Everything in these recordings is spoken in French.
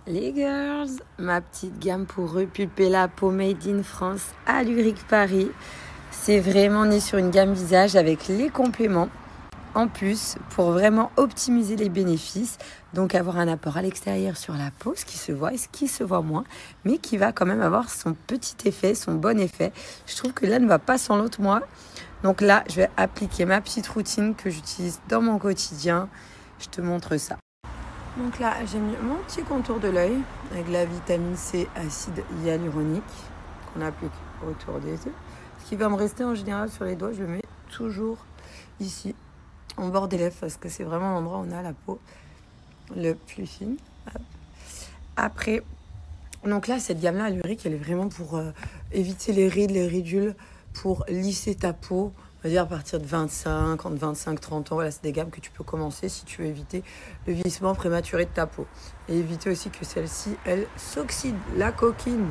Les girls, ma petite gamme pour repulper la peau made in France à Luric Paris. C'est vraiment, on est sur une gamme visage avec les compléments. En plus, pour vraiment optimiser les bénéfices, donc avoir un apport à l'extérieur sur la peau, ce qui se voit et ce qui se voit moins, mais qui va quand même avoir son petit effet, son bon effet. Je trouve que l'un ne va pas sans l'autre, moi. Donc là, je vais appliquer ma petite routine que j'utilise dans mon quotidien. Je te montre ça. Donc là, j'ai mis mon petit contour de l'œil avec la vitamine C acide hyaluronique qu'on applique autour des yeux. Ce qui va me rester en général sur les doigts, je le mets toujours ici, en bord des lèvres, parce que c'est vraiment l'endroit où on a la peau le plus fine. Après, donc là, cette gamme-là, Luric, elle est vraiment pour éviter les rides, les ridules, pour lisser ta peau. On va dire à partir de 25, entre 25 30 ans, voilà, c'est des gammes que tu peux commencer si tu veux éviter le vieillissement prématuré de ta peau. Et éviter aussi que celle-ci, elle s'oxyde, la coquine,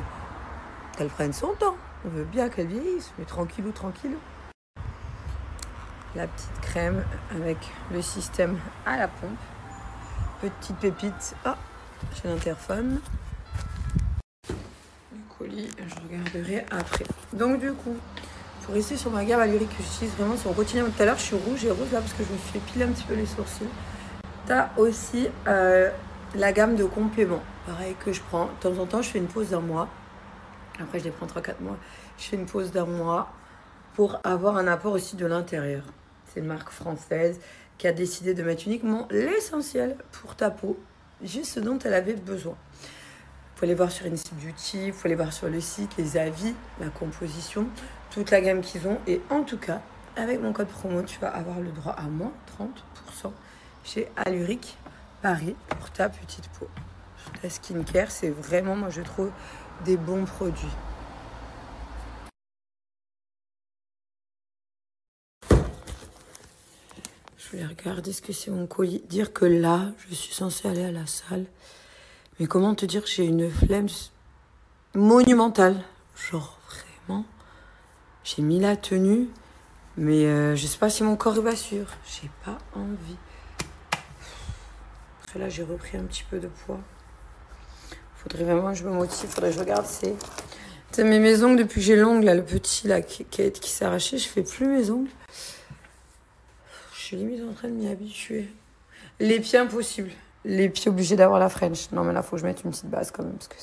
qu'elle prenne son temps. On veut bien qu'elle vieillisse, mais tranquillou. La petite crème avec le système à la pompe. Petite pépite. Ah, j'ai l'interphone. Le colis, je regarderai après. Donc du coup, pour rester sur ma gamme à Luric que j'utilise vraiment sur mon quotidien. Tout à l'heure, je suis rouge et rose là parce que je me suis épilé un petit peu les sourcils. Tu as aussi la gamme de compléments. Pareil que je prends. De temps en temps, je fais une pause d'un mois. Après, je les prends 3-4 mois. Je fais une pause d'un mois pour avoir un apport aussi de l'intérieur. C'est une marque française qui a décidé de mettre uniquement l'essentiel pour ta peau. Juste ce dont elle avait besoin. Vous pouvez aller voir sur Insi Beauty, vous pouvez aller voir sur le site, les avis, la composition, toute la gamme qu'ils ont. Et en tout cas, avec mon code promo, tu vas avoir le droit à moins 30% chez Luric Paris pour ta petite peau. Ta skincare, c'est vraiment, moi je trouve, des bons produits. Je voulais regarder ce que c'est mon colis. Dire que là, je suis censée aller à la salle. Mais comment te dire que j'ai une flemme monumentale. Genre, vraiment. J'ai mis la tenue, mais je sais pas si mon corps va suivre. J'ai pas envie. Après là, j'ai repris un petit peu de poids. Faudrait vraiment que je me motive. Faudrait que je regarde. C'est mes ongles depuis que j'ai l'ongle, là, le petit là, qui s'est arraché. Je fais plus mes ongles. Je suis limite en train de m'y habituer. Les pieds, impossible. Les pieds obligés d'avoir la French. Non, mais là, faut que je mette une petite base quand même. Parce que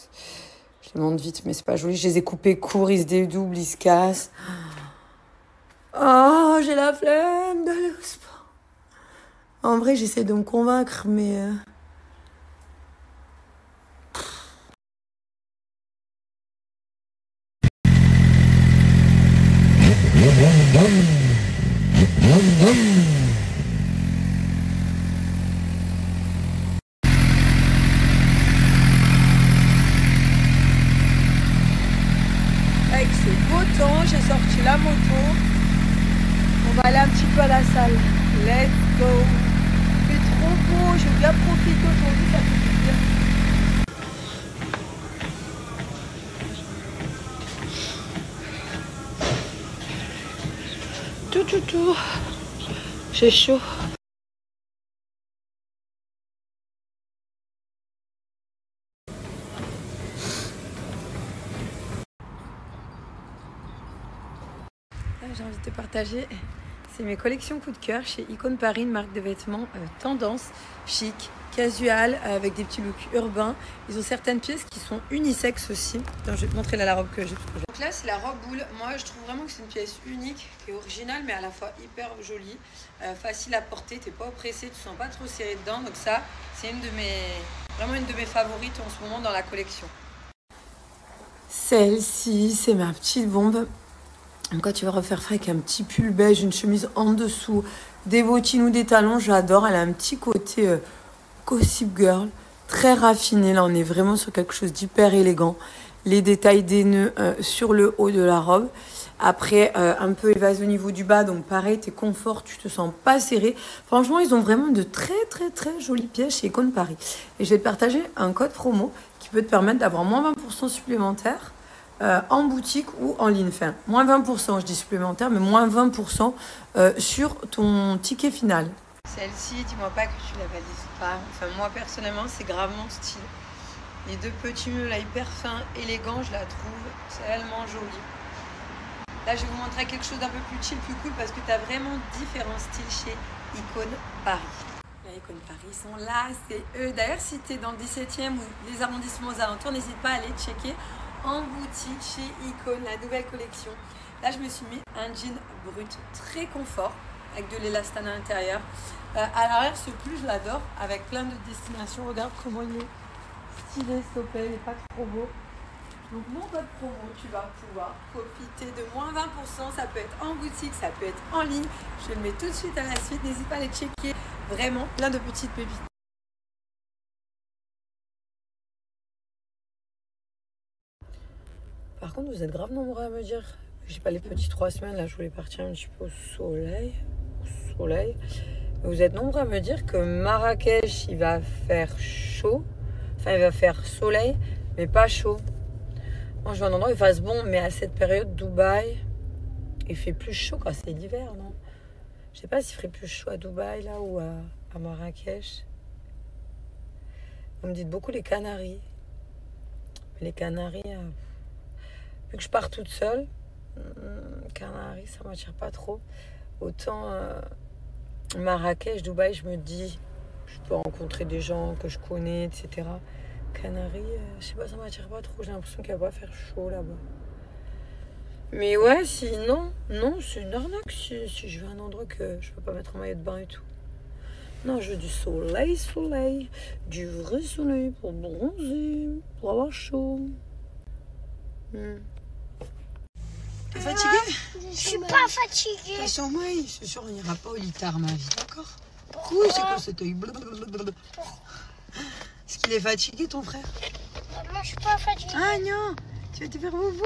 je les monte vite, mais c'est pas joli. Je les ai coupés courts, ils se dédoublent, ils se cassent. Oh, j'ai la flemme d'aller au sport. En vrai, j'essaie de me convaincre, mais... Avec ce beau temps, j'ai sorti la moto. On va aller un petit peu à la salle. Let's go. Il fait trop beau, j'ai bien profité aujourd'hui, ça fait du bien. Tout. J'ai chaud. J'ai envie de te partager, c'est mes collections coup de cœur chez Icône Paris, une marque de vêtements tendance, chic, casual, avec des petits looks urbains. Ils ont certaines pièces qui sont unisexes aussi. Attends, je vais te montrer là la robe que j'ai. Donc là, c'est la robe boule. Moi, je trouve vraiment que c'est une pièce unique, qui est originale, mais à la fois hyper jolie, facile à porter. T'es pas oppressé, tu sens pas trop serré dedans. Donc ça, c'est vraiment une de mes favorites en ce moment dans la collection. Celle-ci, c'est ma petite bombe. Quand tu vas refaire frais avec un petit pull beige, une chemise en dessous, des bottines ou des talons, j'adore. Elle a un petit côté gossip girl, très raffiné. Là, on est vraiment sur quelque chose d'hyper élégant. Les détails des nœuds sur le haut de la robe. Après, un peu évasé au niveau du bas. Donc pareil, t'es confort, tu te sens pas serré. Franchement, ils ont vraiment de très jolies pièces chez Icône Paris. Et je vais te partager un code promo qui peut te permettre d'avoir moins 20% supplémentaire. En boutique ou en ligne. Enfin, moins 20%, je dis supplémentaire, mais moins 20% sur ton ticket final. Celle-ci, dis-moi pas que tu la valises pas. Enfin, moi, personnellement, c'est grave mon style. Les deux petits meules là hyper fins, élégants, je la trouve tellement jolie. Là, je vais vous montrer quelque chose d'un peu plus chill, plus cool, parce que tu as vraiment différents styles chez Icône Paris. Les Icône Paris sont là, c'est eux. D'ailleurs, si tu es dans le 17e ou les arrondissements aux alentours, n'hésite pas à aller checker en boutique chez Icône, la nouvelle collection. Là, je me suis mis un jean brut très confort, avec de l'élastane à l'intérieur. À l'arrière, ce pull, je l'adore, avec plein de destinations. Regarde comment il est stylé, s'il te plaît, il n'est pas trop beau. Donc mon code promo, tu vas pouvoir profiter de moins 20%, ça peut être en boutique, ça peut être en ligne. Je le mets tout de suite à la suite, n'hésite pas à les checker, vraiment plein de petites pépites. Par contre, vous êtes grave nombreux à me dire, j'ai pas les petits 3 semaines, là je voulais partir un petit peu au soleil. Vous êtes nombreux à me dire que Marrakech, il va faire chaud, enfin il va faire soleil, mais pas chaud. Moi, je veux un endroit où il fasse bon, mais à cette période, Dubaï, il fait plus chaud quand c'est l'hiver, non? Je sais pas s'il ferait plus chaud à Dubaï, là, ou à Marrakech. Vous me dites beaucoup les Canaries. Mais les Canaries, vu que je pars toute seule, Canaries, ça m'attire pas trop. Autant Marrakech, Dubaï, je me dis, je peux rencontrer des gens que je connais, etc. Canaries, je sais pas, ça m'attire pas trop. J'ai l'impression qu'il va pas faire chaud là-bas. Mais ouais, sinon, non, c'est une arnaque si je veux un endroit que je peux pas mettre en maillot de bain et tout. Non, je veux du soleil, du vrai soleil pour bronzer, pour avoir chaud. T'es fatiguée? Je suis pas fatiguée. T'as sommeil? C'est sûr, on n'ira pas au lit tard, ma vie, d'accord? Oui, c'est quoi cet œil? Est-ce qu'il est fatigué, ton frère? Moi, je suis pas fatiguée. Ah non, tu vas te faire bobo.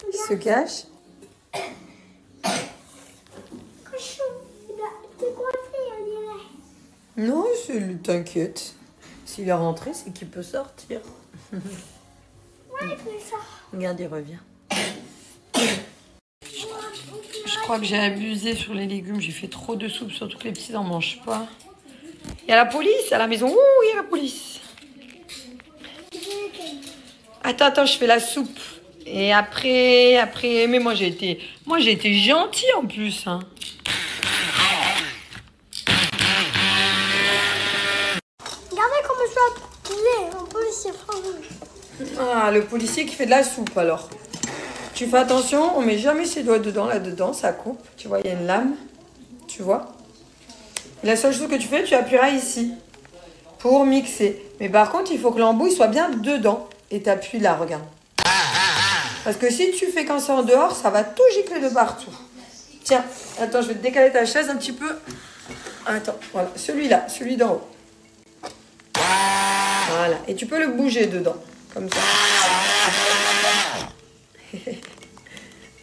Il se cache. Cochon, t'es coincé, on dirait. Non, t'inquiète. S'il est rentré, c'est qu'il peut sortir. Ouais, il fait ça. Regarde, il revient. Je crois que j'ai abusé sur les légumes. J'ai fait trop de soupe, surtout que les petits n'en mangent pas. Il y a la police à la maison. Ouh, il y a la police. Attends, je fais la soupe. Et après, mais moi j'ai été gentille en plus. Hein. Regardez comment je suis appelée. En policier français. Ah, le policier qui fait de la soupe alors. Tu fais attention, on met jamais ses doigts dedans, là-dedans, ça coupe. Tu vois, il y a une lame. Tu vois. Et la seule chose que tu fais, tu appuieras ici pour mixer. Mais par contre, il faut que l'embouille soit bien dedans. Et tu appuies là, regarde. Parce que si tu fais quand c'est en dehors, ça va tout gicler de partout. Tiens, attends, je vais te décaler ta chaise un petit peu. Attends, voilà, celui-là, celui d'en haut. Voilà, et tu peux le bouger dedans, comme ça.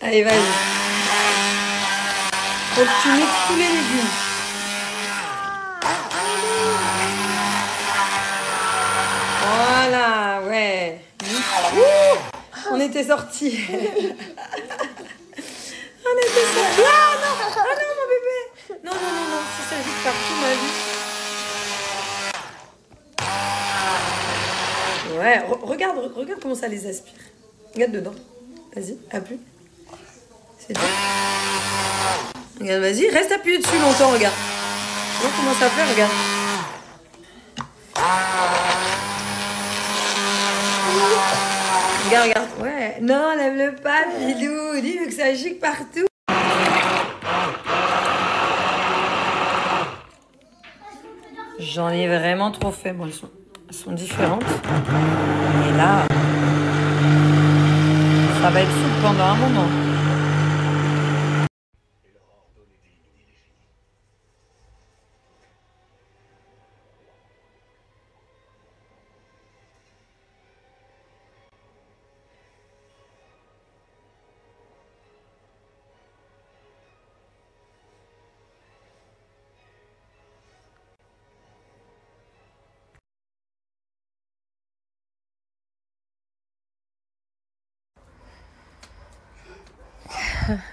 Allez, vas-y. Faut que tu mixes tous les légumes. Voilà, ouais. Ouh, on était sortis. On était sortis. Ah non, mon bébé. Non, si ça gicle partout, ma vie. Ouais, regarde comment ça les aspire. Regarde dedans. Vas-y, appuie. C'est tout. Regarde, vas-y, reste appuyé dessus longtemps, regarde. Tu vois comment ça fait, regarde. Regarde. Ouais. Non, lève-le pas, Filou. Dis que ça gicle partout. J'en ai vraiment trop fait. Bon, elles sont différentes. Et là, ça va être souple pendant un moment.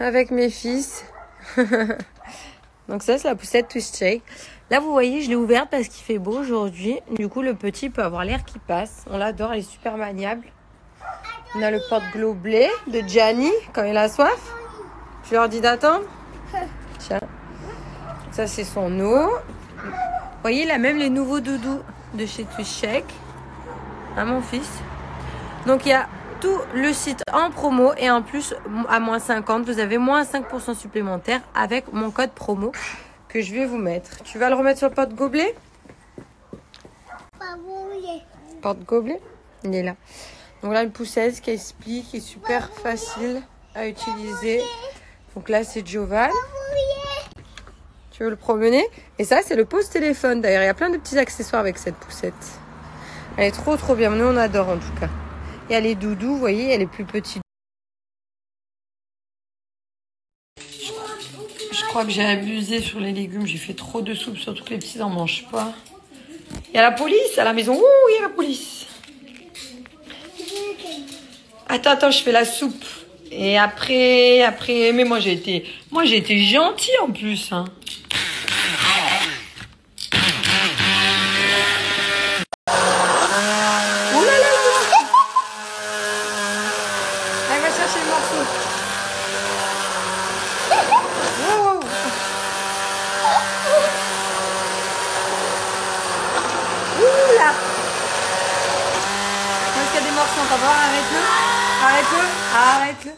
Avec mes fils. Donc ça, c'est la poussette Twist Shake. Là, vous voyez, je l'ai ouverte parce qu'il fait beau aujourd'hui. Du coup, le petit peut avoir l'air qui passe. On l'adore, elle est super maniable. On a le porte-gobelet de Gianni quand il a soif. Je leur dis d'attendre. Tiens. Ça, c'est son eau. Vous voyez, il a même les nouveaux doudous de chez Twist Shake. Hein, mon fils. Donc, il y a tout le site en promo et en plus, à moins 50, vous avez moins 5% supplémentaire avec mon code promo que je vais vous mettre. Tu vas le remettre sur le porte-gobelet? Porte-gobelet? Il est là. Donc là, une poussette qui explique, qui est super facile à utiliser. Donc là, c'est Jovan. Tu veux le promener? Et ça, c'est le pose-téléphone. D'ailleurs, il y a plein de petits accessoires avec cette poussette. Elle est trop, trop bien. Nous, on adore en tout cas. Il y a les doudous, vous voyez, elle est plus petite. Je crois que j'ai abusé sur les légumes. J'ai fait trop de soupe, surtout que les petits n'en mangent pas. Il y a la police à la maison. Ouh, il y a la police. Attends, je fais la soupe. Et après, mais moi j'ai été gentille en plus. Hein. Oh là là, elle va chercher le morceau. Wow. Ouh là. Est-ce qu'il y a des morceaux? On va voir, arrête-le.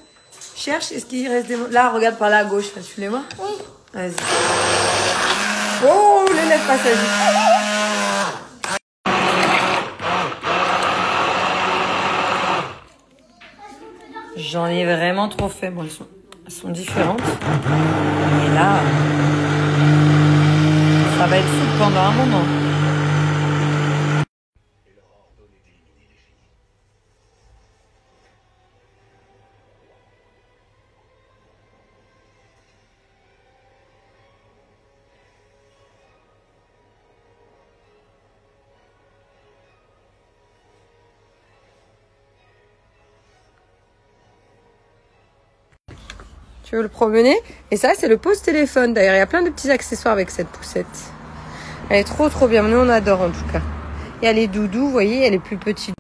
Cherche, est-ce qu'il reste des morceaux? Là, regarde par là à gauche, là, tu les vois? Oui. Vas-y. Oh, l'élève passager. J'en ai vraiment trop fait. Bon, elles sont différentes. Et là, ça va être soupe pendant un moment. Tu veux le promener? Et ça, c'est le pose-téléphone. D'ailleurs, il y a plein de petits accessoires avec cette poussette. Elle est trop, trop bien. Nous, on adore en tout cas. Il y a les doudous, vous voyez, elle est plus petite.